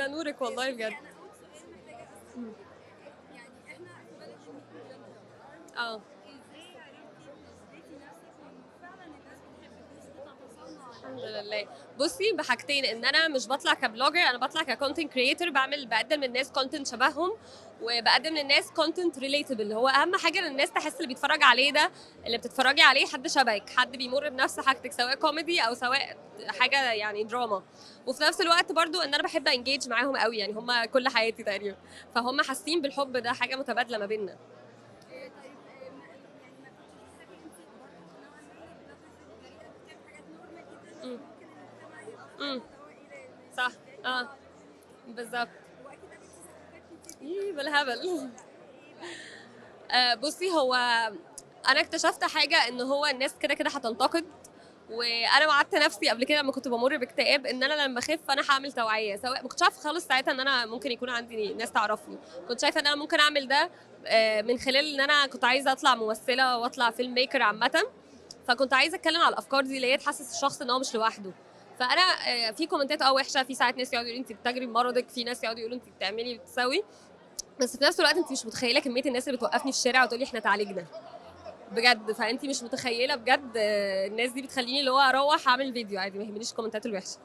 ده نورك والله بجد. انا اول سؤال محتاجه إمم. اساله لك. يعني احنا في بلد المليون آه. ازاي عرفتي تثبتي نفسك وانه فعلا الناس بتحبك الناس بتتصنع الحمد عليك؟ لله. بُصّي بحاجتين، إن أنا مش باطلع كblogger، أنا باطلع كcontent creator، باقدّم للناس content شبههم، وباقدّم للناس content relatable، اللي هو أهم حاجة إن الناس تحس اللي بيتفرّج عليه ده، اللي بتتفرّجي عليه حد شبهِك، حد بيمُر بنفس حاجتِك، سواء comedy أو سواء حاجة يعني دراما. وفي نفس الوقت برضه إن أنا باحب engage معاهم أوي، يعني هم كل حياتي تقريبًا، فهُم حاسين بالحب ده، حاجة متبادلة ما بيننا. طيب يعني ما كنتيش بتخافي انت برضه نوعا ما البلوجرز الجريئه اللي بتعمل حاجات نورمال جدا إمم. فممكن المجتمع يبقى إمم. فاهمه اللي هو ايه ده ماشي صح. دي آه. طالعه تقول بالضبط. واكيد قابلتي سلوكات كتير جدا إيه من الناس دي بالهبل. ولا ايه بقى؟ بُصّي، هو أنا اكتشفت حاجة، إن هو الناس كده، كده هتنتقد، وأنا وعدت نفسي قبل كده لمّا كنت بامُر باكتئاب إن أنا لمّا أخف أنا هاعمل توعية، سواء ما كنتش عارفة خالص ساعتها إن أنا ممكن يكون عندي ناس تعرفني، كنت شايفة إن أنا ممكن أعمل ده من خلال إن أنا كنت عايزة أطلع ممثلة وأطلع film maker عامةً، فكنت عايزة أتكلم على الأفكار دي اللي هي تحسس الشخص إن هو مش لوحده. فأنا في كومنتات وحشة، في ساعات ناس يقعدوا يقولوا أنتِ بتتاجري بمرضِك، في ناس يقعدوا يقولوا أنتِ بتعملي بتسوي، بس في نفس الوقت أنتِ مش متخيلة كمية الناس اللي بتوقفني في الشارع وتقول لي إحنا اتعالجنا. بجد، فأنتِ مش متخيلة بجد الناس دي بتخلّيني اللي هو أروّح أعمل فيديو عادي، ما يهمنيش الكومنتات الوحشة.